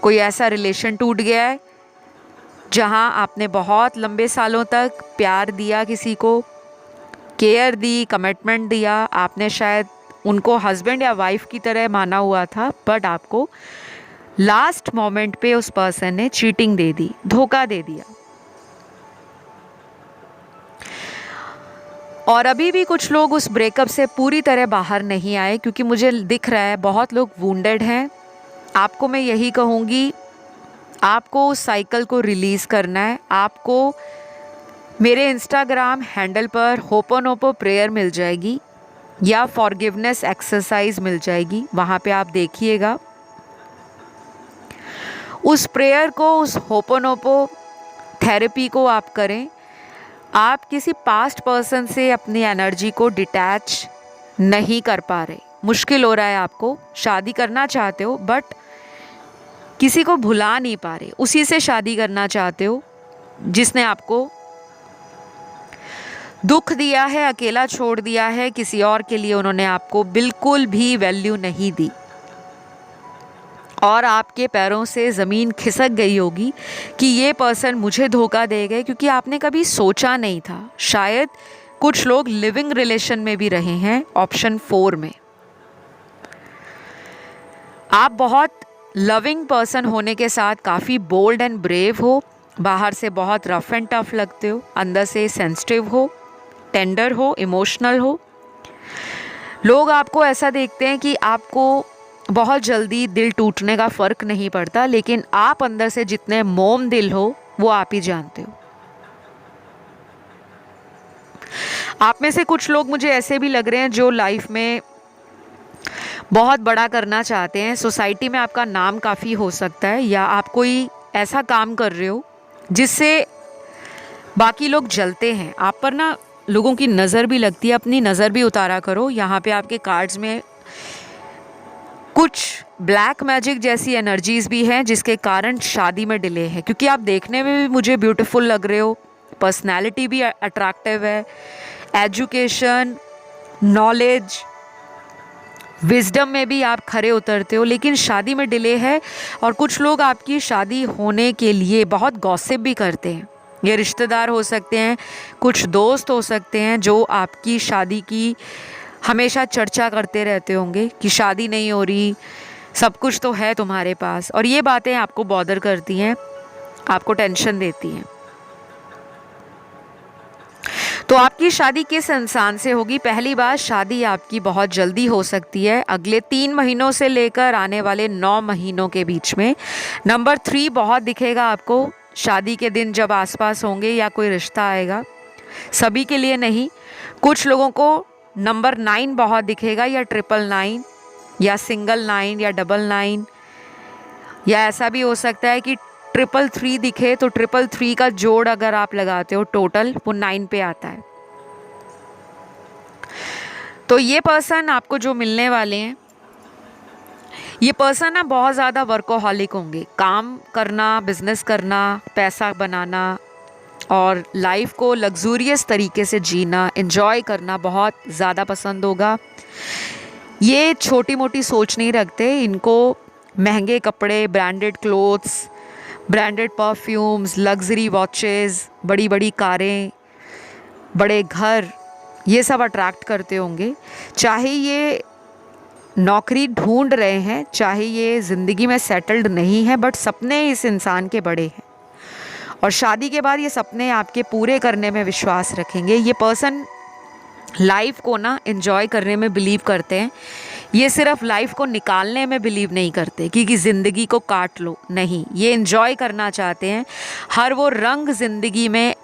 S1: कोई ऐसा रिलेशन टूट गया है जहाँ आपने बहुत लंबे सालों तक प्यार दिया, किसी को केयर दी, कमिटमेंट दिया, आपने शायद उनको हस्बैंड या वाइफ की तरह माना हुआ था, बट आपको लास्ट मोमेंट पे उस पर्सन ने चीटिंग दे दी, धोखा दे दिया। और अभी भी कुछ लोग उस ब्रेकअप से पूरी तरह बाहर नहीं आए, क्योंकि मुझे दिख रहा है बहुत लोग वुंडेड हैं। आपको मैं यही कहूँगी, आपको उस साइकिल को रिलीज़ करना है। आपको मेरे इंस्टाग्राम हैंडल पर होपोनोपो प्रेयर मिल जाएगी या फॉरगिवनेस एक्सरसाइज मिल जाएगी, वहाँ पे आप देखिएगा। उस प्रेयर को, उस होपोनोपो थेरेपी को आप करें। आप किसी पास्ट पर्सन से अपनी एनर्जी को डिटैच नहीं कर पा रहे, मुश्किल हो रहा है आपको, शादी करना चाहते हो बट किसी को भुला नहीं पा रहे, उसी से शादी करना चाहते हो जिसने आपको दुख दिया है, अकेला छोड़ दिया है, किसी और के लिए उन्होंने आपको बिल्कुल भी वैल्यू नहीं दी और आपके पैरों से ज़मीन खिसक गई होगी कि ये पर्सन मुझे धोखा दे गए, क्योंकि आपने कभी सोचा नहीं था। शायद कुछ लोग लिविंग रिलेशन में भी रहे हैं ऑप्शन 4 में। आप बहुत लविंग पर्सन होने के साथ काफ़ी बोल्ड एंड ब्रेव हो, बाहर से बहुत रफ एंड टफ लगते हो, अंदर से सेंसिटिव हो, टेंडर हो, इमोशनल हो। लोग आपको ऐसा देखते हैं कि आपको बहुत जल्दी दिल टूटने का फ़र्क नहीं पड़ता, लेकिन आप अंदर से जितने मोम दिल हो वो आप ही जानते हो। आप में से कुछ लोग मुझे ऐसे भी लग रहे हैं जो लाइफ में बहुत बड़ा करना चाहते हैं, सोसाइटी में आपका नाम काफ़ी हो सकता है, या आप कोई ऐसा काम कर रहे हो जिससे बाकी लोग जलते हैं। आप पर ना लोगों की नज़र भी लगती है, अपनी नज़र भी उतारा करो। यहाँ पे आपके कार्ड्स में कुछ ब्लैक मैजिक जैसी एनर्जीज़ भी हैं जिसके कारण शादी में डिले है, क्योंकि आप देखने में भी मुझे ब्यूटीफुल लग रहे हो, पर्सनैलिटी भी अट्रैक्टिव है, एजुकेशन, नॉलेज, विजडम में भी आप खरे उतरते हो, लेकिन शादी में डिले है। और कुछ लोग आपकी शादी होने के लिए बहुत गॉसिप भी करते हैं। ये रिश्तेदार हो सकते हैं, कुछ दोस्त हो सकते हैं जो आपकी शादी की हमेशा चर्चा करते रहते होंगे कि शादी नहीं हो रही, सब कुछ तो है तुम्हारे पास, और ये बातें आपको बॉदर करती हैं, आपको टेंशन देती हैं। तो आपकी शादी किस इंसान से होगी? पहली बात, शादी आपकी बहुत जल्दी हो सकती है, अगले 3 महीनों से लेकर आने वाले 9 महीनों के बीच में। नंबर 3 बहुत दिखेगा आपको शादी के दिन जब आसपास होंगे या कोई रिश्ता आएगा। सभी के लिए नहीं, कुछ लोगों को नंबर 9 बहुत दिखेगा, या 999 या सिंगल 9 या डबल 9, या ऐसा भी हो सकता है कि 333 दिखे तो 333 का जोड़ अगर आप लगाते हो टोटल वो 9 पे आता है। तो ये पर्सन आपको जो मिलने वाले हैं, ये पर्सन ना बहुत ज़्यादा वर्कोहॉलिक होंगे। काम करना, बिजनेस करना, पैसा बनाना और लाइफ को लग्जूरियस तरीके से जीना, एंजॉय करना बहुत ज़्यादा पसंद होगा। ये छोटी मोटी सोच नहीं रखते, इनको महंगे कपड़े, branded clothes, branded perfumes, luxury watches, बड़ी बड़ी कारें, बड़े घर, ये सब अट्रैक्ट करते होंगे। चाहे ये नौकरी ढूंढ रहे हैं, चाहे ये ज़िंदगी में सेटल्ड नहीं है, बट सपने इस इंसान के बड़े हैं और शादी के बाद ये सपने आपके पूरे करने में विश्वास रखेंगे। ये पर्सन लाइफ को ना एंजॉय करने में बिलीव करते हैं। ये सिर्फ लाइफ को निकालने में बिलीव नहीं करते कि ज़िंदगी को काट लो, नहीं, ये एंजॉय करना चाहते हैं। हर वो रंग ज़िंदगी में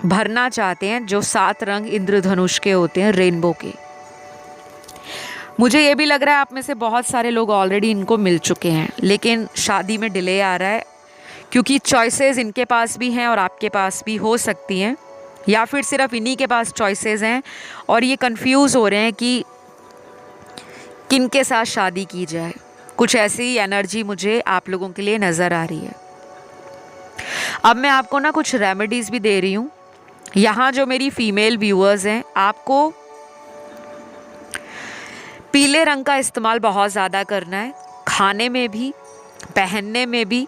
S1: भरना चाहते हैं जो 7 रंग इंद्रधनुष के होते हैं, रेनबो के। मुझे ये भी लग रहा है आप में से बहुत सारे लोग ऑलरेडी इनको मिल चुके हैं, लेकिन शादी में डिले आ रहा है क्योंकि चॉइसेस इनके पास भी हैं और आपके पास भी हो सकती हैं, या फिर सिर्फ इन्हीं के पास चॉइसेस हैं और ये कंफ्यूज हो रहे हैं कि किन के साथ शादी की जाए। कुछ ऐसी एनर्जी मुझे आप लोगों के लिए नज़र आ रही है। अब मैं आपको ना कुछ रेमेडीज़ भी दे रही हूँ। यहाँ जो मेरी फीमेल व्यूअर्स हैं, आपको पीले रंग का इस्तेमाल बहुत ज़्यादा करना है, खाने में भी, पहनने में भी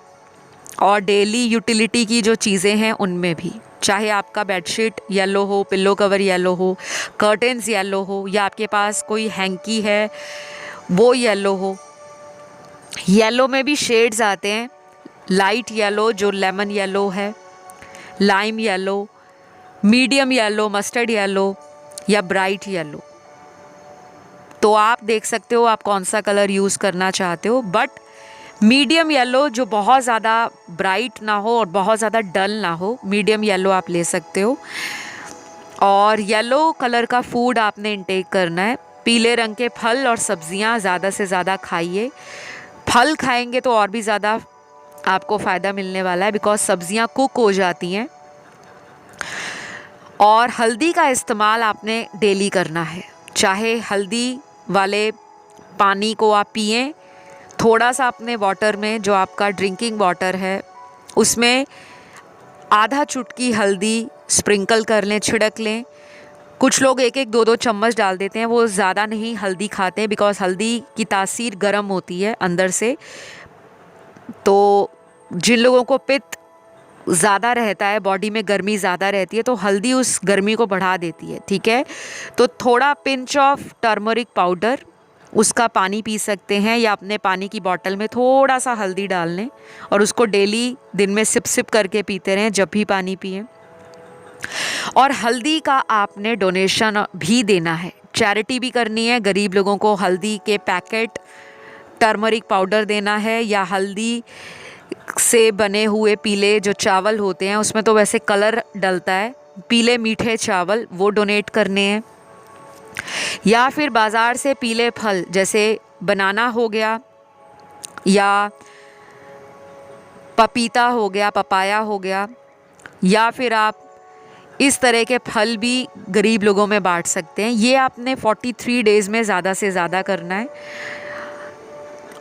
S1: और डेली यूटिलिटी की जो चीज़ें हैं उनमें भी। चाहे आपका बेडशीट येलो हो, पिल्लो कवर येलो हो, कर्टेंस येलो हो, या आपके पास कोई हैंकी है वो येलो हो। येलो में भी शेड्स आते हैं, लाइट येलो जो लेमन येलो है, lime yellow, medium yellow, mustard yellow या ब्राइट येलो। तो आप देख सकते हो आप कौन सा कलर यूज़ करना चाहते हो, बट मीडियम येलो जो बहुत ज़्यादा ब्राइट ना हो और बहुत ज़्यादा डल ना हो, मीडियम येलो आप ले सकते हो। और येलो कलर का फूड आपने इंटेक करना है। पीले रंग के फल और सब्जियां ज़्यादा से ज़्यादा खाइए। फल खाएंगे तो और भी ज़्यादा आपको फ़ायदा मिलने वाला है, बिकॉज सब्जियां कुक हो जाती हैं। और हल्दी का इस्तेमाल आपने डेली करना है। चाहे हल्दी वाले पानी को आप पिएं, थोड़ा सा अपने वाटर में, जो आपका ड्रिंकिंग वाटर है उसमें आधा चुटकी हल्दी स्प्रिंकल कर लें, छिड़क लें। कुछ लोग 1-1, 2-2 चम्मच डाल देते हैं, वो ज़्यादा नहीं हल्दी खाते हैं, बिकॉज़ हल्दी की तासीर गर्म होती है अंदर से। तो जिन लोगों को पित्त ज़्यादा रहता है, बॉडी में गर्मी ज़्यादा रहती है, तो हल्दी उस गर्मी को बढ़ा देती है, ठीक है। तो थोड़ा पिंच ऑफ टर्मरिक पाउडर, उसका पानी पी सकते हैं, या अपने पानी की बोतल में थोड़ा सा हल्दी डाल लें और उसको डेली दिन में सिप सिप करके पीते रहें जब भी पानी पिएं। और हल्दी का आपने डोनेशन भी देना है, चैरिटी भी करनी है। गरीब लोगों को हल्दी के पैकेट, टर्मरिक पाउडर देना है, या हल्दी से बने हुए पीले जो चावल होते हैं, उसमें तो वैसे कलर डलता है, पीले मीठे चावल वो डोनेट करने हैं। या फिर बाज़ार से पीले फल जैसे बनाना हो गया, या पपीता हो गया, पपाया हो गया, या फिर आप इस तरह के फल भी गरीब लोगों में बांट सकते हैं। ये आपने 43 डेज़ में ज़्यादा से ज़्यादा करना है।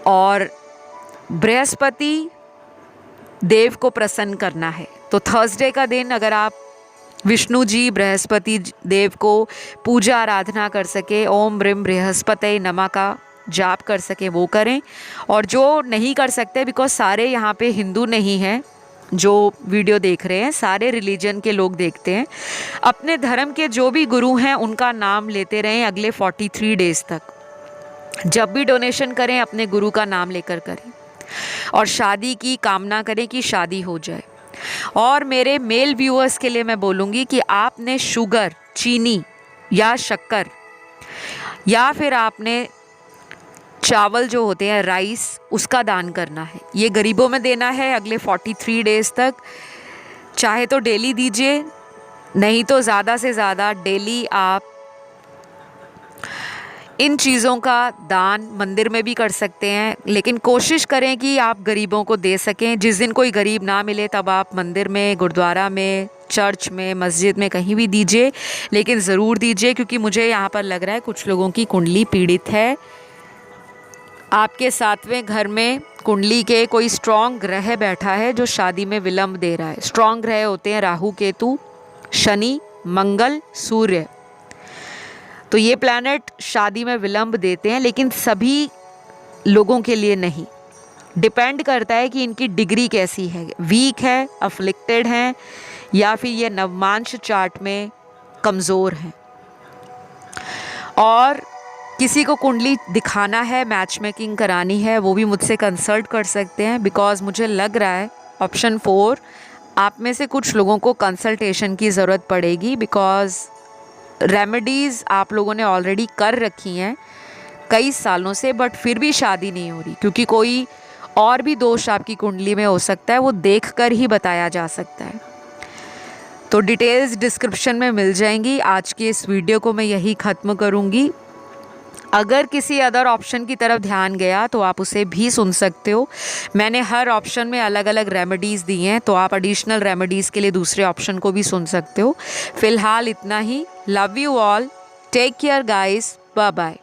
S1: और बृहस्पति देव को प्रसन्न करना है, तो थर्सडे का दिन अगर आप विष्णु जी, बृहस्पति देव को पूजा आराधना कर सके, ओम ब्रीम बृहस्पते नमः का जाप कर सके वो करें। और जो नहीं कर सकते, बिकॉज सारे यहाँ पे हिंदू नहीं हैं जो वीडियो देख रहे हैं, सारे रिलीजन के लोग देखते हैं, अपने धर्म के जो भी गुरु हैं उनका नाम लेते रहें अगले 43 डेज़ तक। जब भी डोनेशन करें अपने गुरु का नाम लेकर करें और शादी की कामना करें कि शादी हो जाए। और मेरे मेल व्यूअर्स के लिए मैं बोलूँगी कि आपने शुगर, चीनी या शक्कर, या फिर आपने चावल जो होते हैं, राइस, उसका दान करना है। ये गरीबों में देना है अगले 43 डेज़ तक। चाहे तो डेली दीजिए, नहीं तो ज़्यादा से ज़्यादा डेली आप इन चीज़ों का दान मंदिर में भी कर सकते हैं, लेकिन कोशिश करें कि आप गरीबों को दे सकें। जिस दिन कोई गरीब ना मिले तब आप मंदिर में, गुरुद्वारा में, चर्च में, मस्जिद में कहीं भी दीजिए, लेकिन ज़रूर दीजिए, क्योंकि मुझे यहाँ पर लग रहा है कुछ लोगों की कुंडली पीड़ित है। आपके 7वें घर में कुंडली के कोई स्ट्रॉन्ग ग्रह बैठा है जो शादी में विलंब दे रहा है। स्ट्रॉन्ग ग्रह होते हैं राहु, केतु, शनि, मंगल, सूर्य। तो ये प्लैनेट शादी में विलंब देते हैं, लेकिन सभी लोगों के लिए नहीं। डिपेंड करता है कि इनकी डिग्री कैसी है, वीक है, अफ्लिक्टेड हैं, या फिर ये नवमांश चार्ट में कमज़ोर हैं। और किसी को कुंडली दिखाना है, मैच मेकिंग करानी है, वो भी मुझसे कंसल्ट कर सकते हैं। बिकॉज़ मुझे लग रहा है ऑप्शन 4 आप में से कुछ लोगों को कंसल्टेशन की ज़रूरत पड़ेगी। बिकॉज़ रेमेडीज़ आप लोगों ने ऑलरेडी कर रखी हैं कई सालों से, बट फिर भी शादी नहीं हो रही, क्योंकि कोई और भी दोष आपकी कुंडली में हो सकता है, वो देखकर ही बताया जा सकता है। तो डिटेल्स डिस्क्रिप्शन में मिल जाएंगी। आज के इस वीडियो को मैं यही ख़त्म करूँगी। अगर किसी अदर ऑप्शन की तरफ ध्यान गया तो आप उसे भी सुन सकते हो। मैंने हर ऑप्शन में अलग अलग रेमेडीज़ दी हैं, तो आप एडिशनल रेमेडीज़ के लिए दूसरे ऑप्शन को भी सुन सकते हो। फ़िलहाल इतना ही। Love you all, take care guys, bye bye.